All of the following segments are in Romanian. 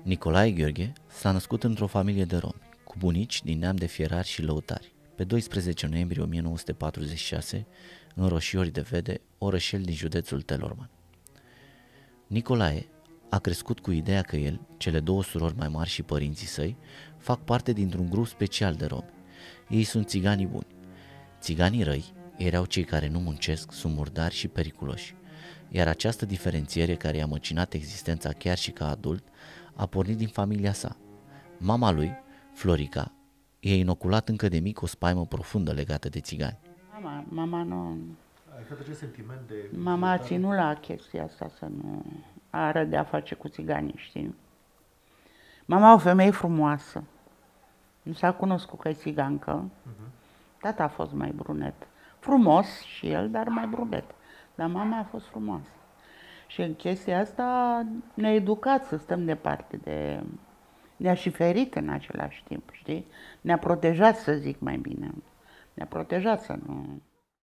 Nicolae Gheorghe s-a născut într-o familie de romi, cu bunici din neam de fierari și lăutari, pe 12 noiembrie 1946, în Roșiori de Vede, orășel din județul Telorman. Nicolae a crescut cu ideea că el, cele două surori mai mari și părinții săi, fac parte dintr-un grup special de romi. Ei sunt țiganii buni. Țiganii răi erau cei care nu muncesc, sunt murdari și periculoși, iar această diferențiere care i-a măcinat existența chiar și ca adult, a pornit din familia sa. Mama lui, Florica, i-a inoculat încă de mic o spaimă profundă legată de țigani. Mama nu... Ce sentiment de... Mama a ținut la chestia asta să nu are de a face cu țiganii, știi? Mama o femeie frumoasă. Nu s-a cunoscut că e țigancă. Tata a fost mai brunet. Frumos și el, dar mai brunet. Dar mama a fost frumoasă. Și în chestia asta ne-a educat să stăm departe de... Ne-a și ferit în același timp, știi? Ne-a protejat, să zic mai bine. Ne-a protejat să nu...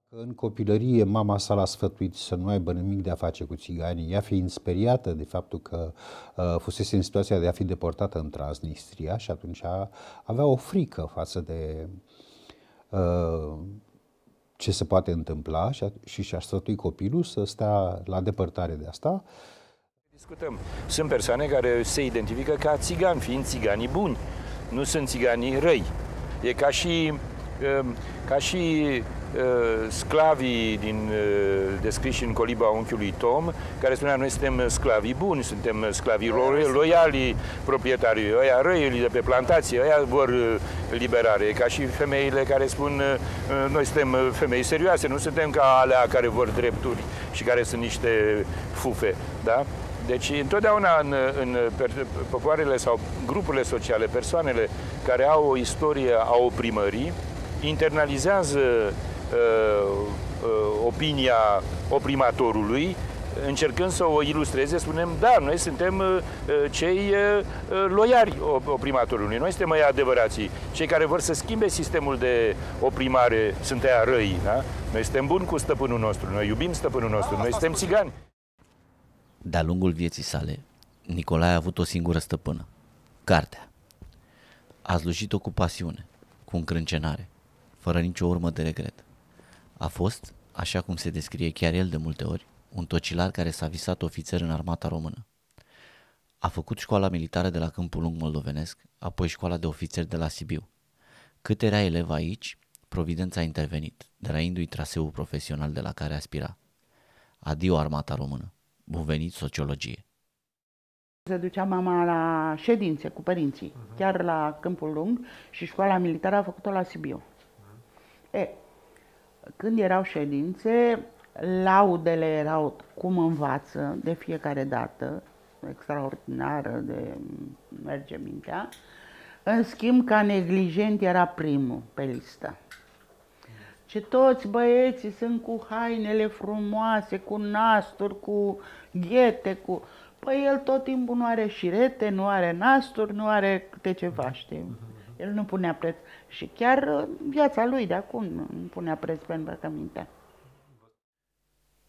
În copilărie, mama sa l-a sfătuit să nu aibă nimic de a face cu țiganii, ea fiind speriată de faptul că fusese în situația de a fi deportată în Transnistria și atunci avea o frică față de ce se poate întâmpla și și-a sfătuit copilul să stea la depărtare de asta. Discutăm. Sunt persoane care se identifică ca țigani, fiind țiganii buni, nu sunt țiganii răi. E ca și sclavii descriși în Coliba unchiului Tom, care spunea, noi suntem sclavii buni, suntem sclavii loiali proprietarii, ăia răi de pe plantație, ăia vor liberare, ca și femeile care spun, noi suntem femei serioase, nu suntem ca alea care vor drepturi și care sunt niște fufe, da? Deci, întotdeauna în popoarele sau grupurile sociale, persoanele care au o istorie a oprimării, internalizează opinia oprimatorului, încercând să o ilustreze, spunem, da, noi suntem cei loiari oprimatorului, noi suntem aia adevărații, cei care vor să schimbe sistemul de oprimare sunt aia răi, da? Noi suntem buni cu stăpânul nostru, noi iubim stăpânul nostru, noi suntem țigani. De-a lungul vieții sale, Nicolae a avut o singură stăpână, cartea. A slujit-o cu pasiune, cu încrâncenare, fără nicio urmă de regret. A fost, așa cum se descrie chiar el de multe ori, un tocilar care s-a visat ofițer în armata română. A făcut școala militară de la Câmpul Lung moldovenesc, apoi școala de ofițeri de la Sibiu. Cât era elev aici, providența a intervenit, deraiindu-i traseul profesional de la care aspira. Adio armata română, bun venit sociologie. Se ducea mama la ședințe cu părinții, chiar la Câmpul Lung, și școala militară a făcut-o la Sibiu. Când erau ședințe, laudele erau cum învață de fiecare dată, extraordinară de merge mintea. În schimb, ca neglijent era primul pe listă. Ce toți băieții sunt cu hainele frumoase, cu nasturi, cu ghete, cu... Păi el tot timpul nu are șirete, nu are nasturi, nu are câte ceva, știi? El nu punea preț. Și chiar viața lui de acum nu punea preț pe îmbrăcăminte.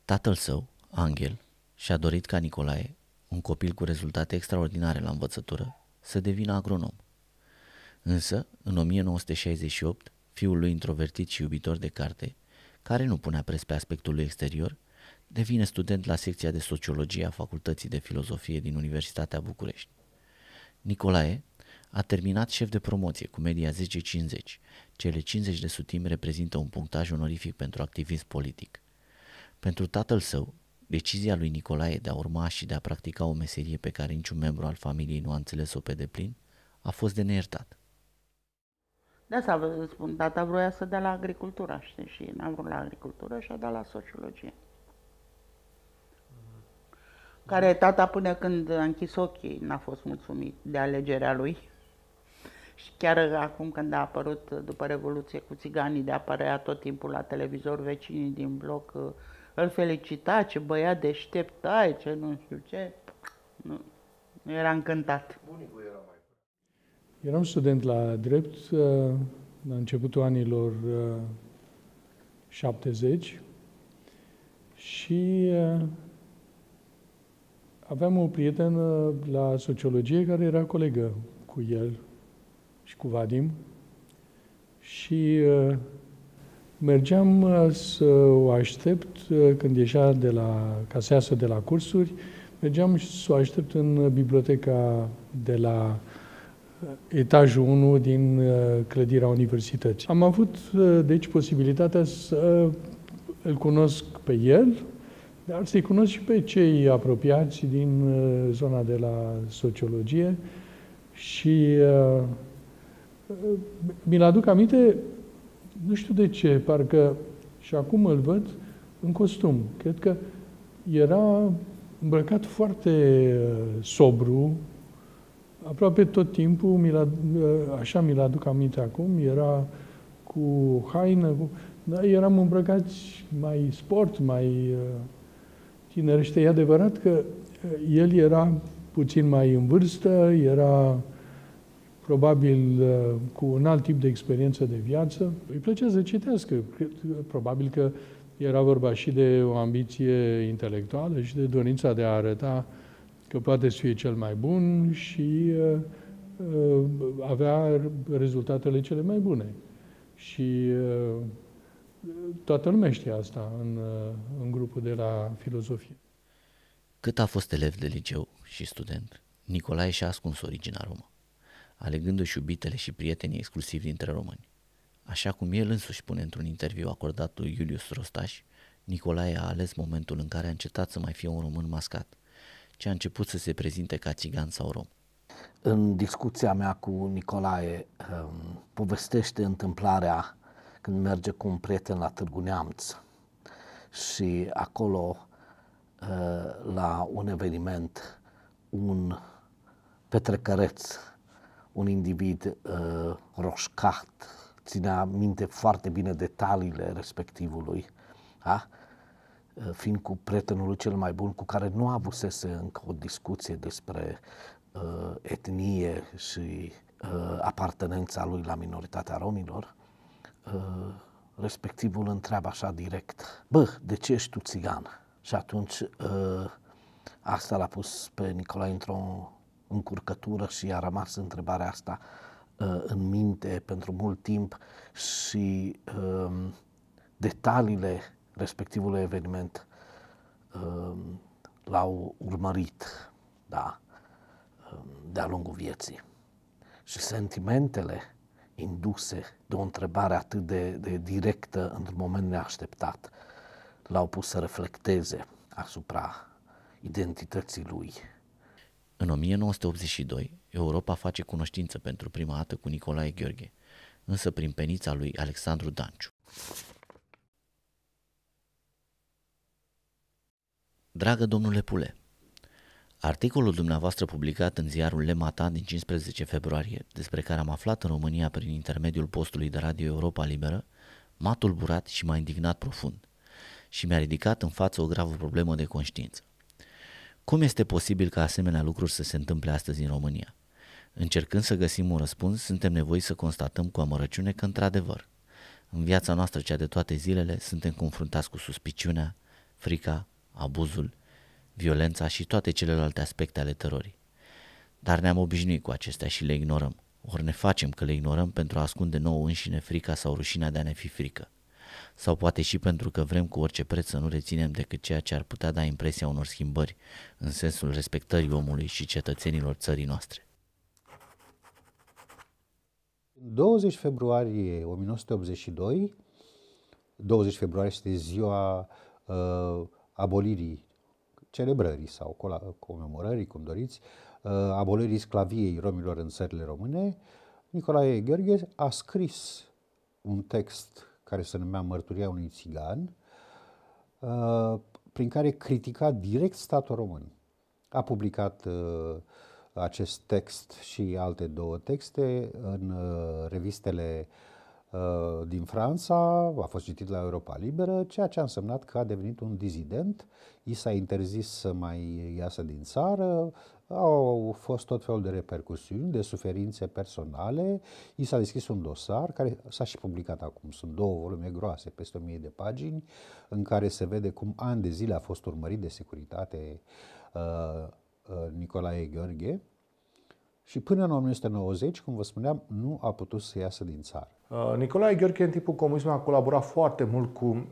Tatăl său, Angel, și-a dorit ca Nicolae, un copil cu rezultate extraordinare la învățătură, să devină agronom. Însă, în 1968, fiul lui introvertit și iubitor de carte, care nu punea preț pe aspectul lui exterior, devine student la secția de sociologie a Facultății de Filozofie din Universitatea București. Nicolae a terminat șef de promoție cu media 10-50. Cele 50 de sutimi reprezintă un punctaj onorific pentru activism politic. Pentru tatăl său, decizia lui Nicolae de a urma și de a practica o meserie pe care niciun membru al familiei nu a înțeles-o pe deplin, a fost de neiertat. De asta vă spun, tata vroia să dea la agricultură, știi, și n-a vrut la agricultură și a dat la sociologie. Care tata, până când a închis ochii, n-a fost mulțumit de alegerea lui. Și chiar acum când a apărut, după Revoluție, cu țiganii, de apărea tot timpul la televizor, vecinii din bloc îl felicita, ce băiat deștept ai, ce nu știu ce. Nu era încântat. Bunicul era mai... Eram student la drept la începutul anilor 70 și aveam o prietenă la sociologie care era colegă cu el și cu Vadim și mergeam să o aștept când ieșea ca să iasă de la cursuri, mergeam să o aștept în biblioteca de la etajul 1 din clădirea universității. Am avut, deci, posibilitatea să îl cunosc pe el, dar să-i cunosc și pe cei apropiați din zona de la sociologie și mi-l aduc aminte, nu știu de ce, parcă și acum îl văd în costum. Cred că era îmbrăcat foarte sobru, aproape tot timpul, așa mi-l aduc aminte acum, era cu haină, dar eram îmbrăcați mai sport, mai tinerește. E adevărat că el era puțin mai în vârstă, era probabil cu un alt tip de experiență de viață. Îi plăcea să citească. Probabil că era vorba și de o ambiție intelectuală și de dorința de a arăta că poate să fie cel mai bun și avea rezultatele cele mai bune. Și toată lumea știa asta în grupul de la filozofie. Cât a fost elev de liceu și student, Nicolae și-a ascuns originea romă, alegându-și iubitele și prietenii exclusiv dintre români. Așa cum el însuși spune într-un interviu acordat lui Iulius Rostaș, Nicolae a ales momentul în care a încetat să mai fie un român mascat, ce a început să se prezinte ca țigan sau rom. În discuția mea cu Nicolae povestește întâmplarea când merge cu un prieten la Târgu Neamț și acolo la un eveniment un petrecăreț, un individ roșcat, ținea minte foarte bine detaliile respectivului, da? Fiind cu prietenul cel mai bun, cu care nu avusese încă o discuție despre etnie și apartenența lui la minoritatea romilor, respectivul întreabă așa direct: bă, de ce ești tu țigan? Și atunci asta l-a pus pe Nicolae într-o încurcătură și a rămas întrebarea asta în minte pentru mult timp și detaliile respectivului eveniment l-au urmărit, da, de-a lungul vieții. Și sentimentele induse de o întrebare atât de directă într-un moment neașteptat l-au pus să reflecteze asupra identității lui. În 1982, Europa face cunoștință pentru prima dată cu Nicolae Gheorghe, însă prin penița lui Alexandru Danciu. Dragă domnule Pule, articolul dumneavoastră publicat în ziarul Le Matin din 15 februarie, despre care am aflat în România prin intermediul postului de radio Europa Liberă, m-a tulburat și m-a indignat profund și mi-a ridicat în față o gravă problemă de conștiință. Cum este posibil ca asemenea lucruri să se întâmple astăzi în România? Încercând să găsim un răspuns, suntem nevoiți să constatăm cu amărăciune că, într-adevăr, în viața noastră cea de toate zilele, suntem confruntați cu suspiciunea, frica, abuzul, violența și toate celelalte aspecte ale terorii. Dar ne-am obișnuit cu acestea și le ignorăm, ori ne facem că le ignorăm pentru a ascunde nouă înșine frica sau rușinea de a ne fi frică. Sau poate și pentru că vrem cu orice preț să nu reținem decât ceea ce ar putea da impresia unor schimbări în sensul respectării omului și cetățenilor țării noastre. 20 februarie 1982, 20 februarie este ziua abolirii, celebrării sau comemorării, cum doriți, abolirii sclaviei romilor în țările române. Nicolae Gheorghe a scris un text care se numea Mărturia unui țigan, prin care critica direct statul român. A publicat acest text și alte două texte în revistele din Franța, a fost citit la Europa Liberă, ceea ce a însemnat că a devenit un dizident, i s-a interzis să mai iasă din țară, au fost tot felul de repercusiuni, de suferințe personale, i s-a deschis un dosar care s-a și publicat acum, sunt 2 volume groase, peste 1000 de pagini, în care se vede cum ani de zile a fost urmărit de securitate Nicolae Gheorghe și până în 1990, cum vă spuneam, nu a putut să iasă din țară. Nicolae Gheorghe în timpul comunismului a colaborat foarte mult cu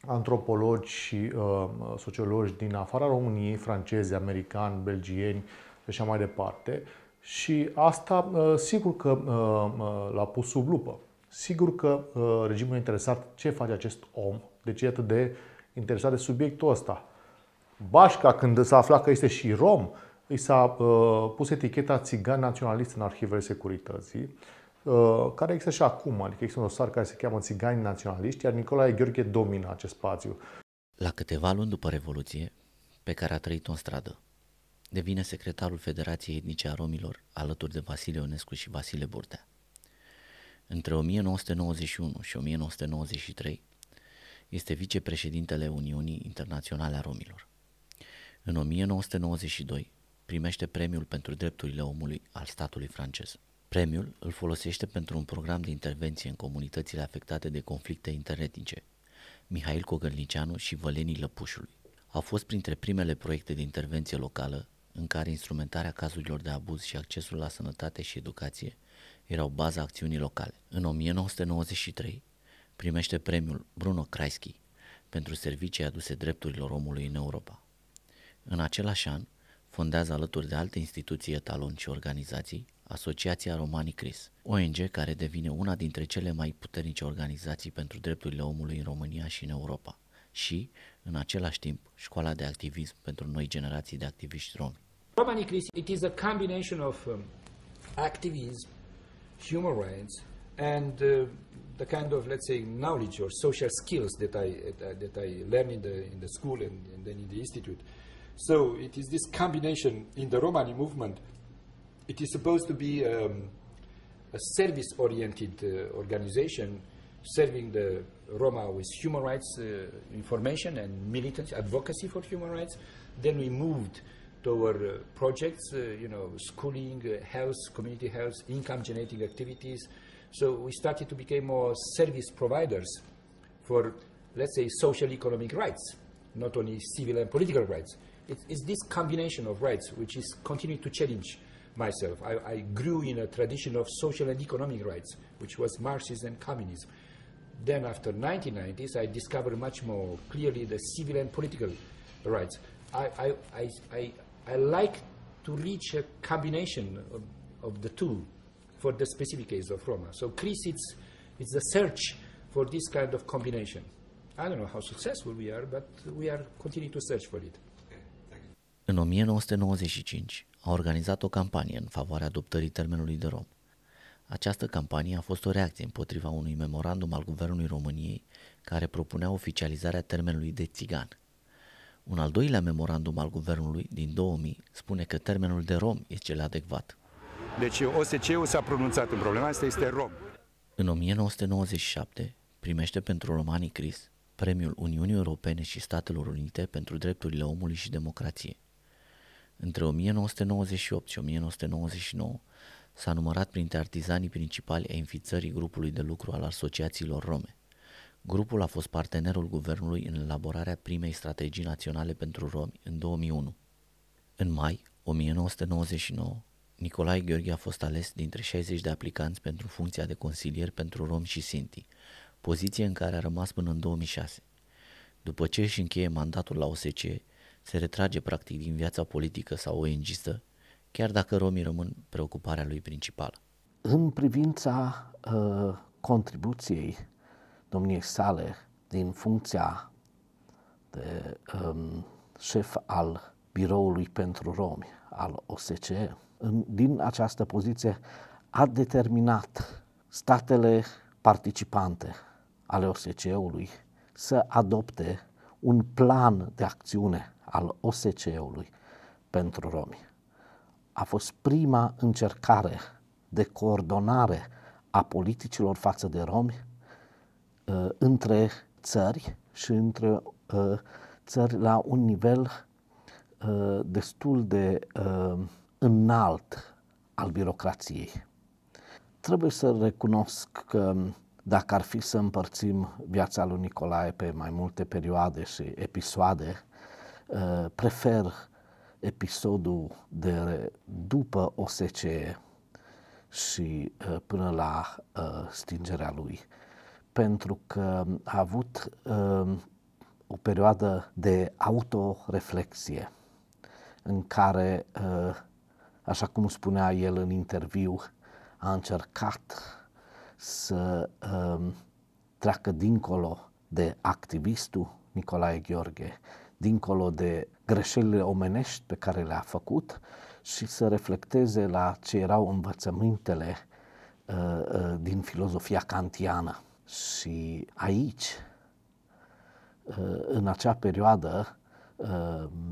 antropologi și sociologi din afara României, francezi, americani, belgieni și așa mai departe. Și asta sigur că l-a pus sub lupă. Sigur că regimul a interesat ce face acest om, de ce e atât de interesat de subiectul ăsta. Bașca, când s-a aflat că este și rom, i s-a pus eticheta țigan naționalist în arhivele securității, care există și acum, adică există un dosar care se cheamă Țigani naționaliști, iar Nicolae Gheorghe domină acest spațiu. La câteva luni după Revoluție, pe care a trăit-o în stradă, devine secretarul Federației Etnice a Romilor, alături de Vasile Ionescu și Vasile Burtea. Între 1991 și 1993 este vicepreședintele Uniunii Internaționale a Romilor. În 1992 primește premiul pentru drepturile omului al statului francez. Premiul îl folosește pentru un program de intervenție în comunitățile afectate de conflicte interetnice, Mihail Cogălnicianu și Vălenii Lăpușului. Au fost printre primele proiecte de intervenție locală în care instrumentarea cazurilor de abuz și accesul la sănătate și educație erau baza acțiunii locale. În 1993 primește premiul Bruno Kreisky pentru servicii aduse drepturilor omului în Europa. În același an, fondează alături de alte instituții etalon și organizații Asociația Romani Cris, ONG care devine una dintre cele mai puternice organizații pentru drepturile omului în România și în Europa și, în același timp, școala de activism pentru noi generații de activiști romi. Romani Cris, it is a combination of activism, human rights and the kind of, let's say, knowledge or social skills that I learned in the school and then in the institute. So it is this combination in the Romani movement. It is supposed to be a service-oriented organization serving the Roma with human rights information and militant advocacy for human rights. Then we moved toward projects, schooling, health, community health, income-generating activities. So we started to become more service providers for, let's say, social economic rights, not only civil and political rights. It's this combination of rights which is continuing to challenge myself. I grew in a tradition of social and economic rights, which was Marxism and communism. Then after 1990s, I discovered much more clearly the civil and political rights. I like to reach a combination of the two for the specific case of Roma. So Cris, it's a search for this kind of combination. I don't know how successful we are, but we are continuing to search for it. În 1995 a organizat o campanie în favoarea adoptării termenului de rom. Această campanie a fost o reacție împotriva unui memorandum al Guvernului României care propunea oficializarea termenului de țigan. Un al doilea memorandum al Guvernului din 2000 spune că termenul de rom este cel adecvat. Deci OSCE-ul s-a pronunțat în problema asta, este rom. În 1997 primește pentru Romani Cris premiul Uniunii Europene și Statelor Unite pentru drepturile omului și democrație. Între 1998 și 1999 s-a numărat printre artizanii principali ai înființării grupului de lucru al asociațiilor rome. Grupul a fost partenerul guvernului în elaborarea primei strategii naționale pentru romi în 2001. În mai 1999, Nicolae Gheorghe a fost ales dintre 60 de aplicanți pentru funcția de consilier pentru romi și sinti, poziție în care a rămas până în 2006. După ce își încheie mandatul la OSCE, se retrage practic din viața politică sau ONG-istă, chiar dacă romii rămân preocuparea lui principală. În privința contribuției domniei sale din funcția de șef al Biroului pentru Romi al OSCE, din această poziție a determinat statele participante ale OSCE-ului să adopte un plan de acțiune al OSCE-ului pentru romi. A fost prima încercare de coordonare a politicilor față de romi între țări și între țări la un nivel destul de înalt al birocrației. Trebuie să recunosc că dacă ar fi să împărțim viața lui Nicolae pe mai multe perioade și episoade, prefer episodul de după OSCE și până la stingerea lui, pentru că a avut o perioadă de autoreflexie în care, așa cum spunea el în interviu, a încercat să treacă dincolo de activistul Nicolae Gheorghe, dincolo de greșelile omenești pe care le-a făcut și să reflecteze la ce erau învățămintele din filozofia kantiană. Și aici, în acea perioadă,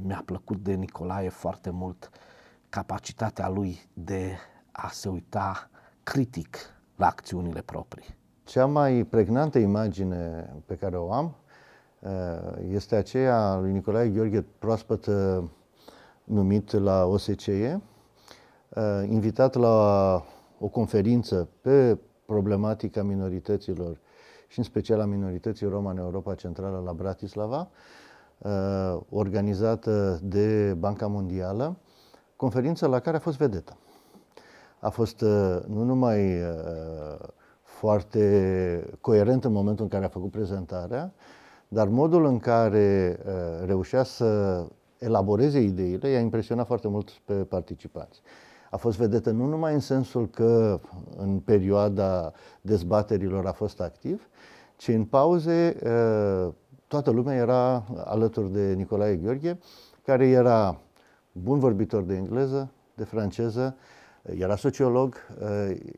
mi-a plăcut de Nicolae foarte mult capacitatea lui de a se uita critic la acțiunile proprii. Cea mai pregnantă imagine pe care o am este aceea lui Nicolae Gheorghe, proaspăt numit la OSCE, invitat la o conferință pe problematica minorităților și în special a minorității roma în Europa Centrală la Bratislava, organizată de Banca Mondială, conferință la care a fost vedetă. A fost nu numai foarte coerent în momentul în care a făcut prezentarea, dar modul în care reușea să elaboreze ideile i-a impresionat foarte mult pe participanți. A fost vedetă nu numai în sensul că în perioada dezbaterilor a fost activ, ci în pauze toată lumea era alături de Nicolae Gheorghe, care era bun vorbitor de engleză, de franceză, era sociolog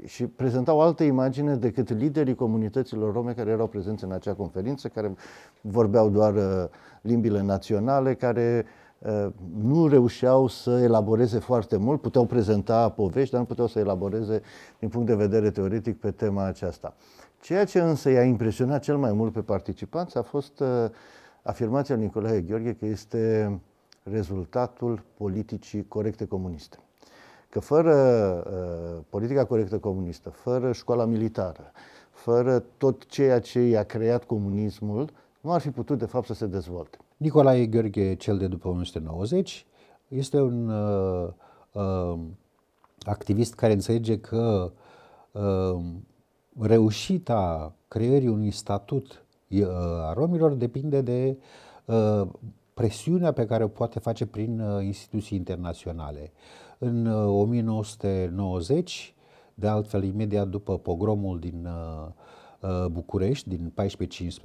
și prezenta o altă imagine decât liderii comunităților rome care erau prezenți în acea conferință, care vorbeau doar limbile naționale, care nu reușeau să elaboreze foarte mult, puteau prezenta povești, dar nu puteau să elaboreze din punct de vedere teoretic pe tema aceasta. Ceea ce însă i-a impresionat cel mai mult pe participanți a fost afirmația lui Nicolae Gheorghe că este rezultatul politicii corecte comuniste. Că fără politica corectă comunistă, fără școala militară, fără tot ceea ce i-a creat comunismul, nu ar fi putut de fapt să se dezvolte. Nicolae Gheorghe, cel de după 1990, este un activist care înțelege că reușita creării unui statut a romilor depinde de presiunea pe care o poate face prin instituții internaționale. În 1990, de altfel imediat după pogromul din București, din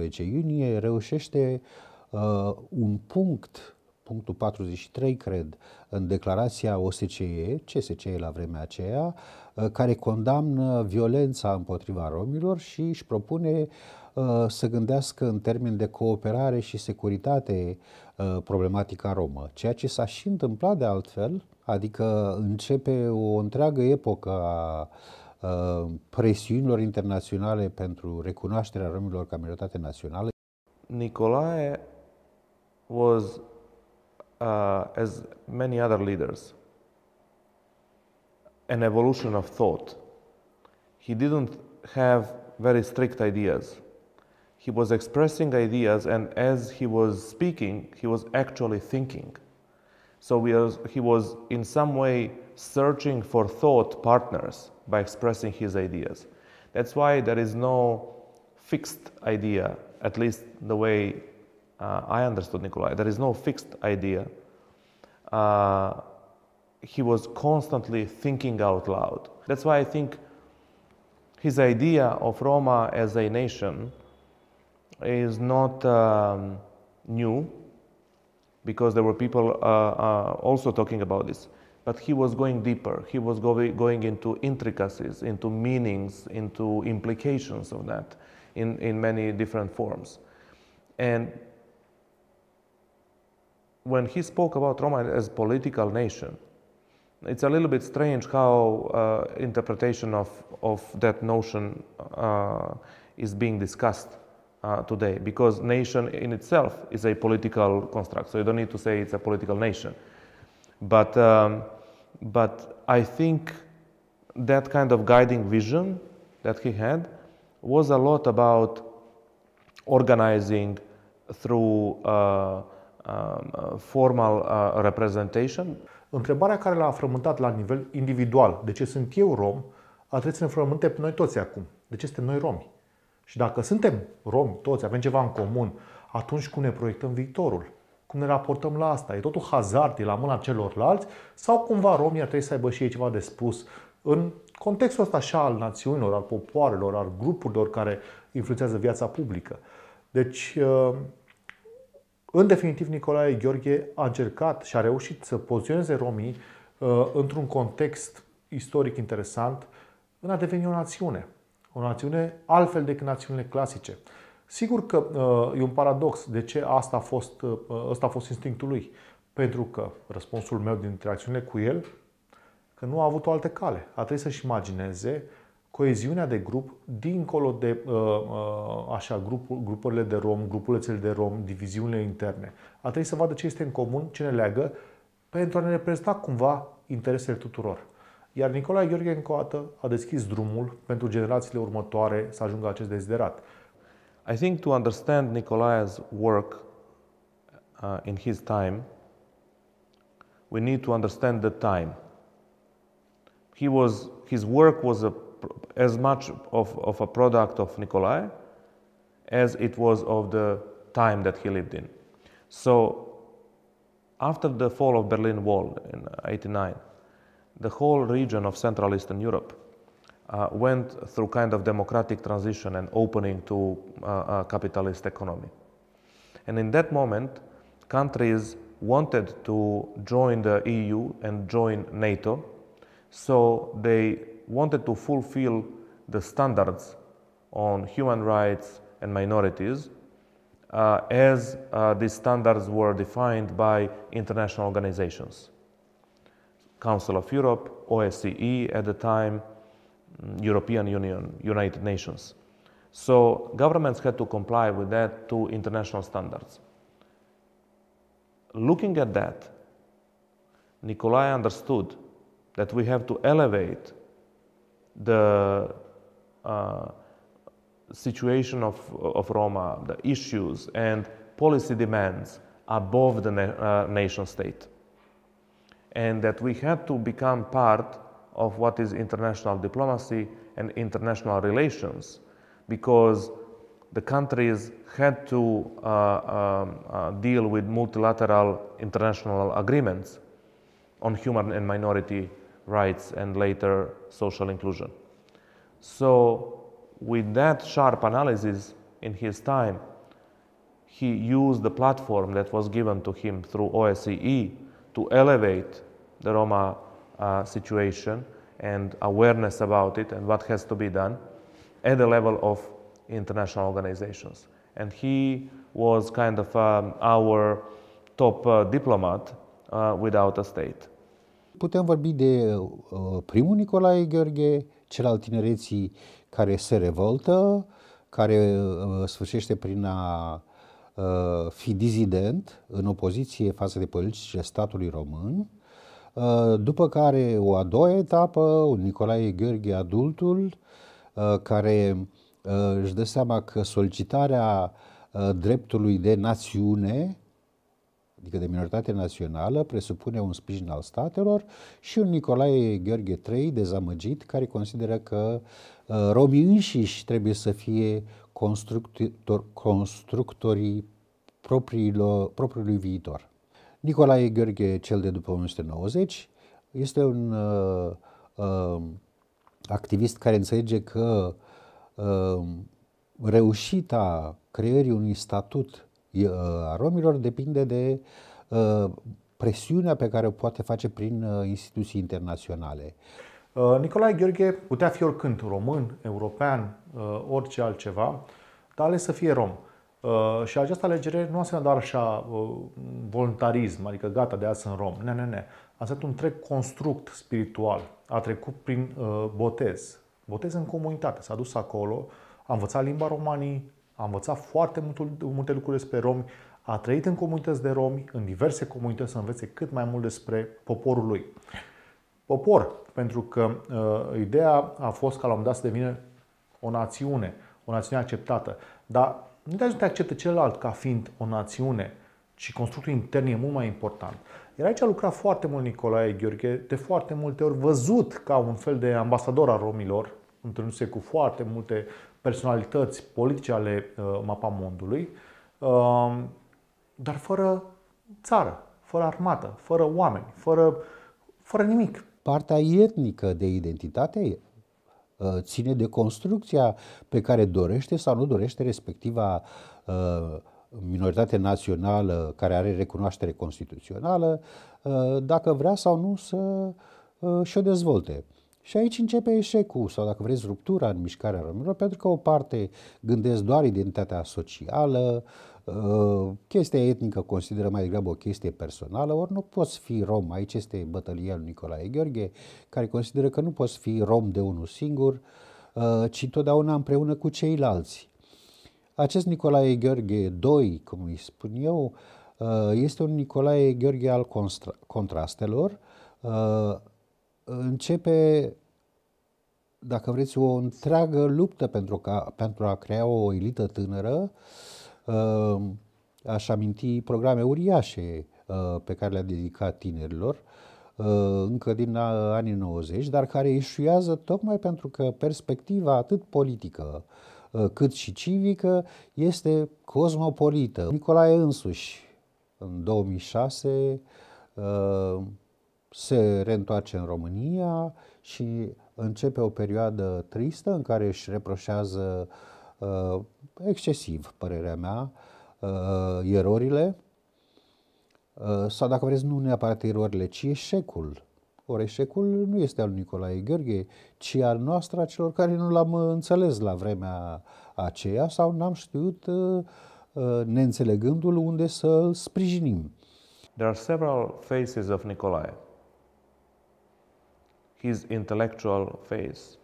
14-15 iunie, reușește un punctul 43, cred, în declarația OSCE, CSCE la vremea aceea, care condamnă violența împotriva romilor și își propune să gândească în termeni de cooperare și securitate problematica romă. Ceea ce s-a și întâmplat de altfel, adică începe o întreagă epocă a presiunilor internaționale pentru recunoașterea romilor ca minoritate națională. Nicolae was, as many other leaders, an evolution of thought. He didn't have very strict ideas. He was expressing ideas, and as he was speaking, he was actually thinking. So he was in some way searching for thought partners by expressing his ideas. That's why there is no fixed idea, at least the way I understood Nicolae. There is no fixed idea. He was constantly thinking out loud. That's why I think his idea of Roma as a nation is not new, because there were people also talking about this. But he was going deeper. He was going into intricacies, into meanings, into implications of that in many different forms. And when he spoke about Roma as a political nation, it's a little bit strange how interpretation of that notion is being discussed today, because nation in itself is a political construct, so you don't need to say it's a political nation. But I think that kind of guiding vision that he had was a lot about organizing through formal representation. Întrebarea care l-a frământat la nivel individual, de ce sunt eu rom, a trebuit să ne frământe pe noi toți acum. De ce suntem noi romi? Și dacă suntem romi toți, avem ceva în comun, atunci cum ne proiectăm viitorul? Cum ne raportăm la asta? E totul hazard, e la mâna celorlalți? Sau cumva romii ar trebui să aibă și ei ceva de spus în contextul ăsta așa al națiunilor, al popoarelor, al grupurilor care influențează viața publică? Deci, în definitiv, Nicolae Gheorghe a încercat și a reușit să poziționeze romii într-un context istoric interesant în a deveni o națiune. O națiune altfel decât națiunile clasice. Sigur că e un paradox. De ce ăsta a fost instinctul lui? Pentru că răspunsul meu din interacțiunile cu el, că nu a avut o altă cale. A trebuit să-și imagineze coeziunea de grup dincolo de grupările de rom, grupulețele de rom, diviziunile interne. A trebuit să vadă ce este în comun, ce ne leagă, pentru a ne reprezenta cumva interesele tuturor. Iar Nicolae Gheorghe, încă o dată, a deschis drumul pentru generațiile următoare să ajungă la acest deziderat. I think to understand Nicolae's work in his time, we need to understand the time. His work was as much of a product of Nicolae as it was of the time that he lived in. So, after the fall of Berlin Wall in 1989, the whole region of Central Eastern Europe went through kind of democratic transition and opening to a capitalist economy. And in that moment, countries wanted to join the EU and join NATO, so they wanted to fulfill the standards on human rights and minorities as these standards were defined by international organizations. Council of Europe, OSCE at the time, European Union, United Nations. So governments had to comply with that to international standards. Looking at that, Nicolae understood that we have to elevate the situation of Roma, the issues and policy demands above the nation state. And that we had to become part of what is international diplomacy and international relations, because the countries had to deal with multilateral international agreements on human and minority rights and later social inclusion. So with that sharp analysis in his time, he used the platform that was given to him through OSCE to elevate the Roma situation and awareness about it and what has to be done at the level of international organizations. And he was kind of our top diplomat without a state. Putem vorbi de primul Nicolae Gheorghe, cel al tinereții care se revoltă, care sfârșește prin a fi dizident în opoziție față de politicile statului român, după care o a doua etapă, un Nicolae Gheorghe adultul, care își dă seama că solicitarea dreptului de națiune, adică de minoritate națională, presupune un sprijin al statelor, și un Nicolae Gheorghe III dezamăgit, care consideră că romii înșiși trebuie să fie constructorii propriului viitor. Nicolae Gheorghe, cel de după 1990, este un activist care înțelege că reușita creării unui statut a romilor depinde de presiunea pe care o poate face prin instituții internaționale. Nicolae Gheorghe putea fi oricând român, european, orice altceva, dar ales să fie rom. Și această alegere nu înseamnă doar așa voluntarism, adică gata, de azi sunt rom. Ne. însemnat un întreg construct spiritual. A trecut prin botez în comunitate. S-a dus acolo, a învățat limba romanii, a învățat foarte multe lucruri despre romi, a trăit în comunități de romi, în diverse comunități, să învețe cât mai mult despre poporul lui. Popor, pentru că ideea a fost ca la un moment dat să devină o națiune acceptată. Dar nu te ajută să accepte celălalt ca fiind o națiune, ci constructul intern e mult mai important. Iar aici a lucrat foarte mult Nicolae Gheorghe, de foarte multe ori văzut ca un fel de ambasador al romilor, întâlnindu-se cu foarte multe personalități politice ale mapamondului, dar fără țară, fără armată, fără oameni, fără nimic. Partea etnică de identitate ține de construcția pe care dorește sau nu dorește respectiva minoritate națională care are recunoaștere constituțională, dacă vrea sau nu să și-o dezvolte. Și aici începe eșecul, sau dacă vreți ruptura în mișcarea romilor, pentru că o parte gândesc doar identitatea socială, chestia etnică consideră mai degrabă o chestie personală, ori nu poți fi rom. Aici este bătălia lui Nicolae Gheorghe, care consideră că nu poți fi rom de unul singur, ci întotdeauna împreună cu ceilalți. Acest Nicolae Gheorghe II, cum îi spun eu, este un Nicolae Gheorghe al contrastelor. Începe, dacă vreți, o întreagă luptă pentru a crea o elită tânără. Aș aminti programe uriașe pe care le-a dedicat tinerilor încă din anii 90, dar care eșuează tocmai pentru că perspectiva atât politică cât și civică este cosmopolită. Nicolae însuși, în 2006, se reîntoarce în România și începe o perioadă tristă în care își reproșează excesiv, părerea mea, erorile, sau dacă vreți, nu neapărat erorile, ci eșecul. Ori eșecul nu este al lui Nicolae Gheorghe, ci al nostru, a celor care nu l-am înțeles la vremea aceea sau n-am știut, neînțelegându-l, unde să îl sprijinim. There are several phases of Nicolae. His intellectual phase,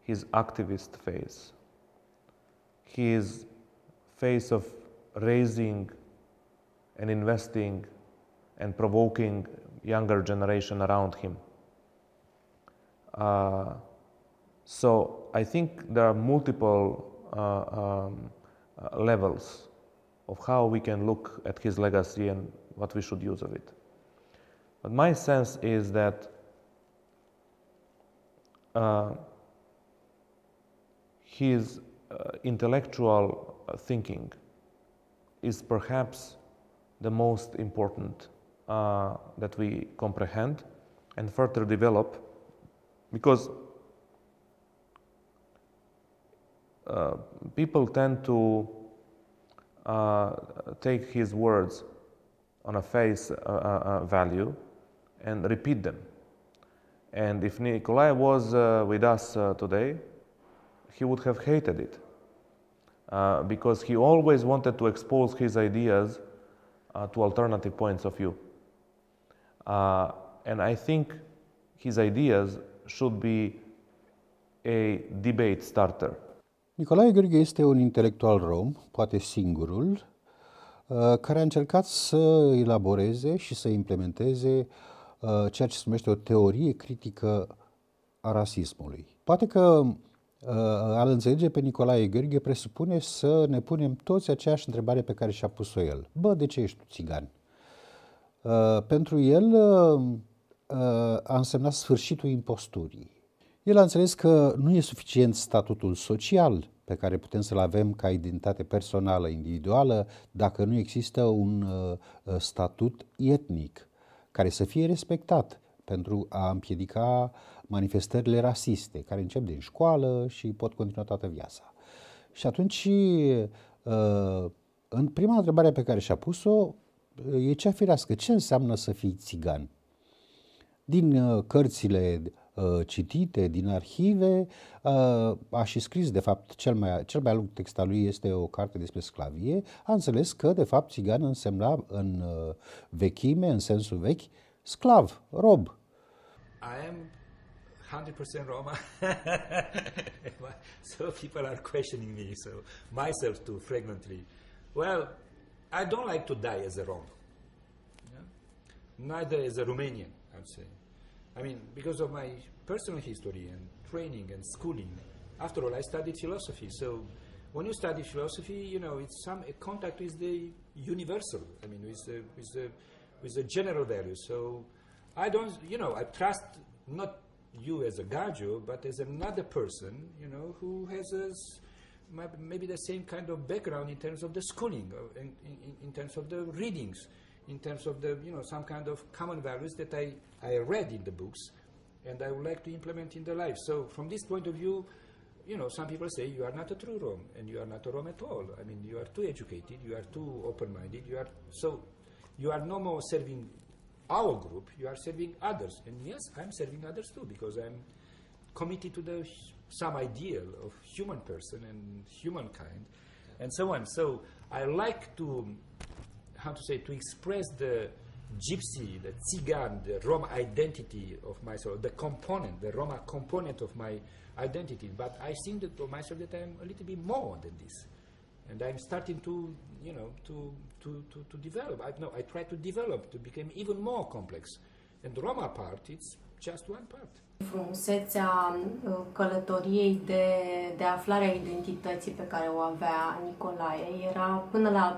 his activist phase, his phase of raising and investing and provoking younger generation around him. So I think there are multiple levels of how we can look at his legacy and what we should use of it. But my sense is that his intellectual thinking is perhaps the most important that we comprehend and further develop, because people tend to take his words on a face value and repeat them. And if Nicolae was with us today, he would have hated it because he always wanted to expose his ideas to alternative points of view. And I think his ideas should be a debate starter. Nicolae Gheorghe este un intelectual rom, poate singurul, care a încercat să elaboreze și să implementeze ceea ce se numește o teorie critică a rasismului. Poate că a-l înțelege pe Nicolae Gheorghe presupune să ne punem toți aceeași întrebare pe care și-a pus-o el. Bă, de ce ești tu țigan? Pentru el a însemnat sfârșitul imposturii. El a înțeles că nu e suficient statutul social pe care putem să-l avem ca identitate personală, individuală, dacă nu există un statut etnic care să fie respectat pentru a împiedica manifestările rasiste, care încep din școală și pot continua toată viața. Și atunci, în prima întrebare pe care și-a pus-o, e cea firească. Ce înseamnă să fii țigan? Din cărțile citite, din arhive, a și scris, de fapt, cel mai lung text al lui este o carte despre sclavie, a înțeles că, de fapt, țigan însemna în vechime, în sensul vechi, sclav, rob. I am 100% Roma. So people are questioning me, so myself too, frequently. Well, I don't like to die as a Roma. Neither as a Romanian, I'd say. I mean, because of my personal history and training and schooling. After all, I studied philosophy, so when you study philosophy, you know, it's a contact with the universal, I mean, with the general values. So I don't, you know, I trust not you as a Gajo, but as another person, you know, who has maybe the same kind of background in terms of the schooling, in terms of the readings, in terms of the, you know, some kind of common values that I read in the books, and I would like to implement in the life. So from this point of view, you know, some people say you are not a true Rom, and you are not a Rom at all. I mean, you are too educated, you are too open-minded, you are no more serving our group, you are serving others. And yes, I'm serving others too, because I'm committed to some ideal of human person and humankind, and so on. So I like to, to express the gypsy, the Tsigan, the Roma identity of myself, the Roma component of my identity. But I think that of myself that I'm a little bit more than this. And I'm starting to, you know, to develop. I try to develop, to become even more complex. And the Roma part, it's just one part. Frumusețea călătoriei de aflare a identității pe care o avea Nicolae era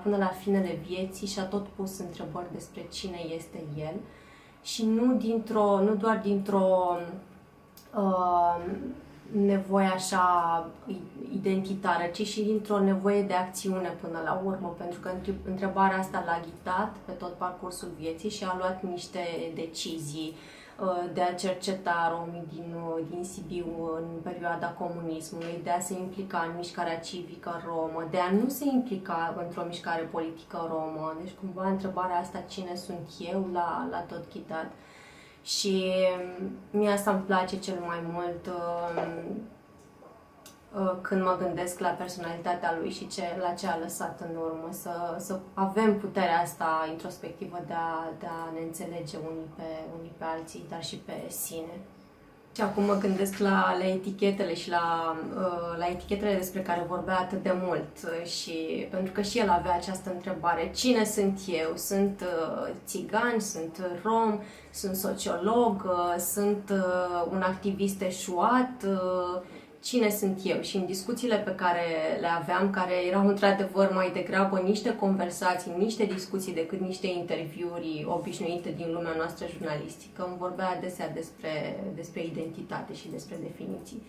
până la finele vieții și a tot pus întrebări despre cine este el și nu doar dintr-o nevoie așa identitară, ci și dintr-o nevoie de acțiune până la urmă, pentru că întrebarea asta l-a ghidat pe tot parcursul vieții și a luat niște decizii de a cerceta romii din Sibiu în perioada comunismului, de a se implica în mișcarea civică romă, de a nu se implica într-o mișcare politică romă. Deci cumva întrebarea asta, cine sunt eu, l-a tot ghidat. Și mie asta îmi place cel mai mult când mă gândesc la personalitatea lui și la ce a lăsat în urmă, să avem puterea asta introspectivă de a ne înțelege unii pe alții, dar și pe sine. Și acum mă gândesc la etichetele și la etichetele despre care vorbea atât de mult, și pentru că și el avea această întrebare: cine sunt eu? Sunt țigan, sunt rom, sunt sociolog, sunt un activist eșuat, cine sunt eu? Și în discuțiile pe care le aveam, care erau într-adevăr mai degrabă niște conversații, niște discuții decât niște interviuri obișnuite din lumea noastră jurnalistică, îmi vorbea adesea despre identitate și despre definiții.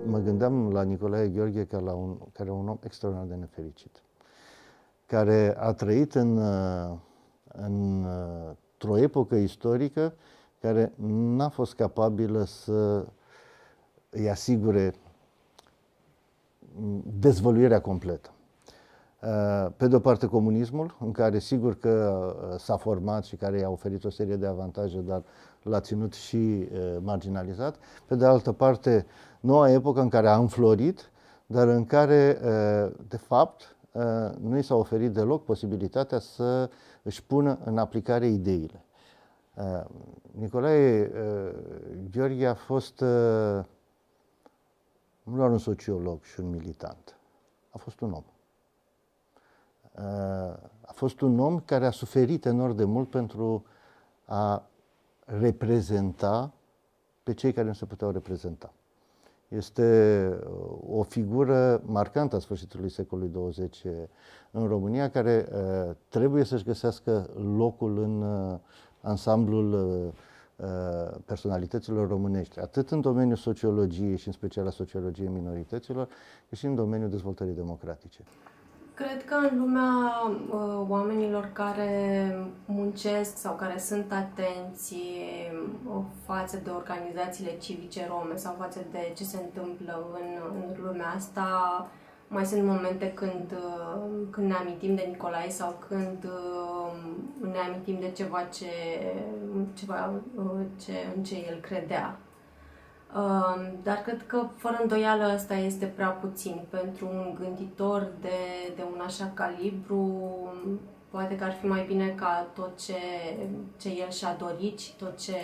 Mă gândeam la Nicolae Gheorghe ca care un om extraordinar de nefericit, care a trăit într-o epocă istorică care n-a fost capabilă să îi asigure dezvăluirea completă. Pe de o parte comunismul, în care sigur că s-a format și care i-a oferit o serie de avantaje, dar l-a ținut și marginalizat. Pe de altă parte, noua epocă în care a înflorit, dar în care, de fapt, nu i s-a oferit deloc posibilitatea să își pună în aplicare ideile. Nicolae Gheorghe a fost nu doar un sociolog și un militant, a fost un om. A fost un om care a suferit enorm de mult pentru a reprezenta pe cei care nu se puteau reprezenta. Este o figură marcantă a sfârșitului secolului 20 în România, care trebuie să-și găsească locul în ansamblul personalităților românești, atât în domeniul sociologiei și în special a sociologiei minorităților, cât și în domeniul dezvoltării democratice. Cred că în lumea oamenilor care muncesc sau care sunt atenți față de organizațiile civice rome sau față de ce se întâmplă în lumea asta, mai sunt momente când ne amintim de Nicolae sau când ne amintim de ceva în ce el credea. Dar cred că, fără îndoială, ăsta este prea puțin pentru un gânditor de un așa calibru. Poate că ar fi mai bine ca tot ce el și-a dorit și tot ce,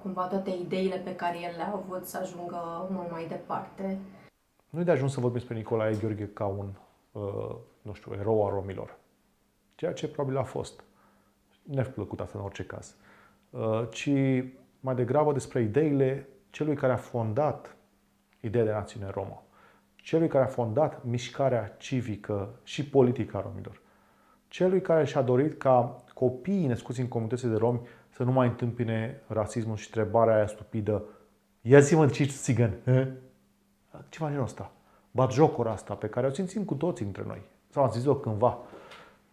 cumva toate ideile pe care el le-a avut să ajungă mult mai departe. Nu e de ajuns să vorbim despre Nicolae Gheorghe ca un, nu știu, erou al romilor, ceea ce probabil a fost. Neplăcut asta în orice caz. Ci mai degrabă despre ideile celui care a fondat ideea de națiune romă, celui care a fondat mișcarea civică și politică a romilor, celui care și-a dorit ca copiii născuți în comunitățile de romi să nu mai întâmpine rasismul și întrebarea aia stupidă: ia zi-mă, ce ești țigan? Ceva genul ăsta. Batjocura asta pe care o simțim cu toții dintre noi. Sau am zis-o cândva.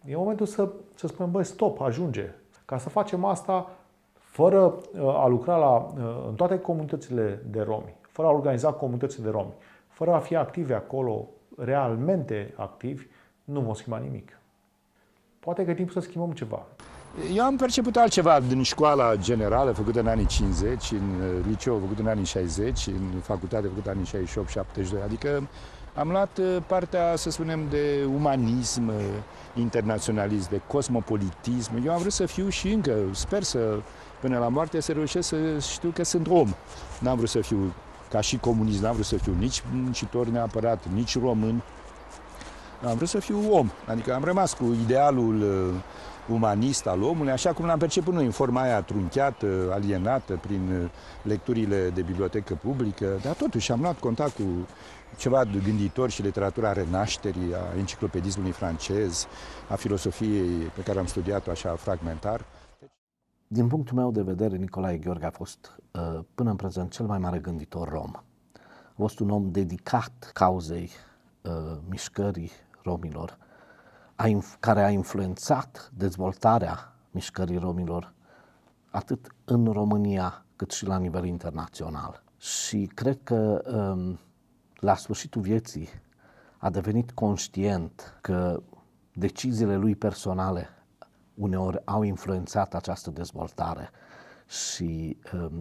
E momentul să spunem, băi, stop, ajunge. Ca să facem asta fără a lucra în toate comunitățile de romi, fără a organiza comunitățile de romi, fără a fi activi acolo, realmente activi, nu vom schimba nimic. Poate că e timpul să schimbăm ceva. Eu am perceput altceva din școala generală făcută în anii 50, în liceu făcut în anii 60, în facultate făcută în anii 68-72, adică am luat partea, să spunem, de umanism, internaționalism, de cosmopolitism. Eu am vrut să fiu și încă, sper să, până la moarte, să reușesc să știu că sunt om. N-am vrut să fiu ca și comunist, n-am vrut să fiu nici muncitor neapărat, nici român. Am vrut să fiu om, adică am rămas cu idealul umanist al omului, așa cum l-am perceput noi, în forma aia trunchiată, alienată prin lecturile de bibliotecă publică, dar totuși am luat contact cu ceva de gânditori și literatura renașterii, a enciclopedismului francez, a filosofiei pe care am studiat-o așa fragmentar. Din punctul meu de vedere, Nicolae Gheorghe a fost până în prezent cel mai mare gânditor rom. A fost un om dedicat cauzei mișcării romilor, care a influențat dezvoltarea mișcării romilor atât în România cât și la nivel internațional. Și cred că la sfârșitul vieții a devenit conștient că deciziile lui personale uneori au influențat această dezvoltare și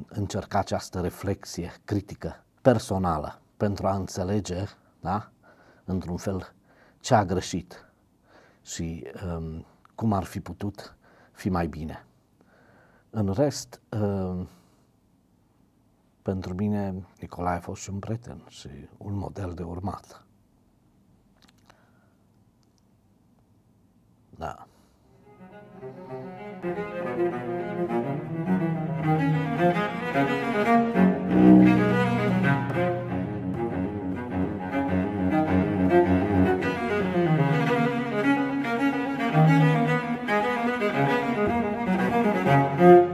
încerca această reflexie critică personală pentru a înțelege, da, într-un fel, ce a greșit și cum ar fi putut fi mai bine. În rest, pentru mine, Nicolae a fost și un prieten și un model de urmat. Da. Thank you.